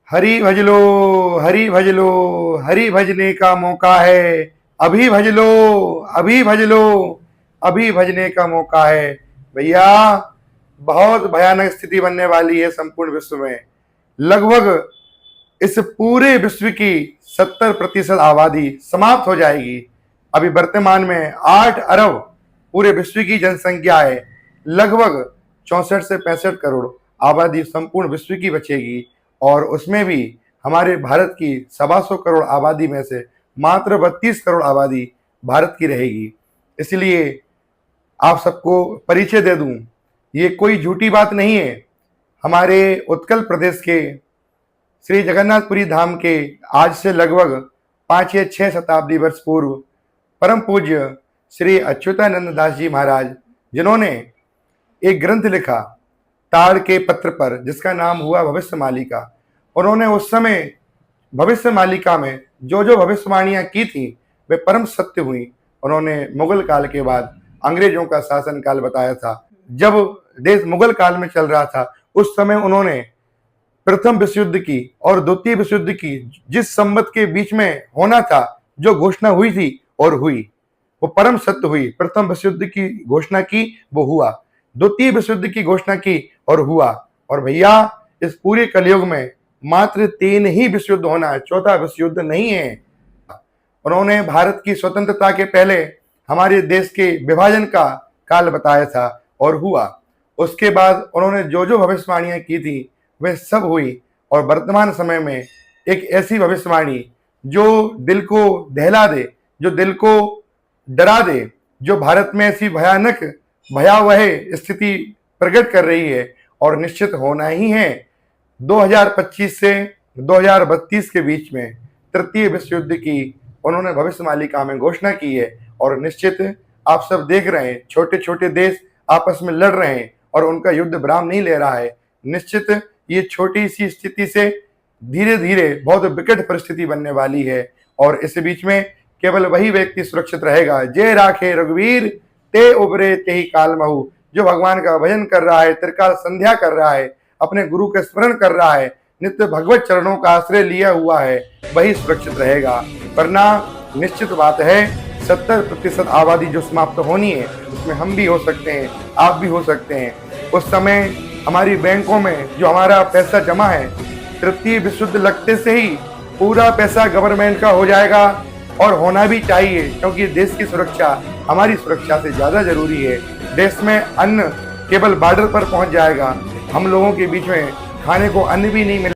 हरि भज लो, हरि भज लो, हरि भजने का मौका है। अभी भज लो, अभी भज लो, अभी भजने का मौका है। भैया, बहुत भयानक स्थिति बनने वाली है संपूर्ण विश्व में। लगभग इस पूरे विश्व की 70% आबादी समाप्त हो जाएगी। अभी वर्तमान में 8 अरब पूरे विश्व की जनसंख्या है। लगभग 64 से 65 करोड़ आबादी संपूर्ण विश्व की बचेगी, और उसमें भी हमारे भारत की 125 करोड़ आबादी में से मात्र 32 करोड़ आबादी भारत की रहेगी। इसलिए आप सबको परिचय दे दूं, ये कोई झूठी बात नहीं है। हमारे उत्कल प्रदेश के श्री जगन्नाथपुरी धाम के आज से लगभग 5 या 6 शताब्दी वर्ष पूर्व परम पूज्य श्री अच्युतानंद दास जी महाराज, जिन्होंने एक ग्रंथ लिखा ताड़ के पत्र पर, जिसका नाम हुआ भविष्य मालिका। उन्होंने उस समय भविष्य मालिका में जो जो भविष्यवाणियां की थी वे परम सत्य हुई। उन्होंने मुगल काल के बाद अंग्रेजों का शासन काल बताया था। जब देश मुगल काल में चल रहा था, उस समय उन्होंने प्रथम विश्व युद्ध की और द्वितीय विश्व युद्ध की जिस संवत के बीच में होना था, जो घोषणा हुई थी और हुई, वो परम सत्य हुई। प्रथम विश्व युद्ध की घोषणा की, वो हुआ। द्वितीय विश्व युद्ध की घोषणा की और हुआ। और भैया, इस पूरे कलयुग में मात्र 3 ही विश्व युद्ध होना है, चौथा विश्व युद्ध नहीं है। उन्होंने भारत की स्वतंत्रता के पहले हमारे देश के विभाजन का काल बताया था और हुआ। उसके बाद उन्होंने जो जो भविष्यवाणियां की थी वे सब हुई। और वर्तमान समय में एक ऐसी भविष्यवाणी जो दिल को दहला दे, जो दिल को डरा दे, जो भारत में ऐसी भयानक भयावह स्थिति प्रकट कर रही है और निश्चित होना ही है। 2025 से 2032 के बीच में तृतीय विश्व युद्ध की उन्होंने भविष्य मालिका में घोषणा की है। और निश्चित आप सब देख रहे हैं, छोटे छोटे देश आपस में लड़ रहे हैं और उनका युद्ध विराम नहीं ले रहा है। निश्चित ये छोटी सी स्थिति से धीरे धीरे बहुत विकट परिस्थिति बनने वाली है, और इस बीच में केवल वही व्यक्ति सुरक्षित रहेगा। जय राखे रघुवीर ते उबरे ते ही काल महू। जो भगवान का भजन कर रहा है, त्रिकाल संध्या कर रहा है, अपने गुरु का स्मरण कर रहा है, नित्य भगवत चरणों का आश्रय लिया हुआ है, वही सुरक्षित रहेगा। वरना निश्चित बात है 70% आबादी जो समाप्त होनी है, उसमें हम भी हो सकते हैं, आप भी हो सकते हैं। उस समय हमारी बैंकों में जो हमारा पैसा जमा है, तृतीय विश्व युद्ध लगते से ही पूरा पैसा गवर्नमेंट का हो जाएगा, और होना भी चाहिए, क्योंकि देश की सुरक्षा हमारी सुरक्षा से ज्यादा जरूरी है। देश में अन्न केवल बॉर्डर पर पहुंच जाएगा, हम लोगों के बीच में खाने को अन्न भी नहीं मिलेगा।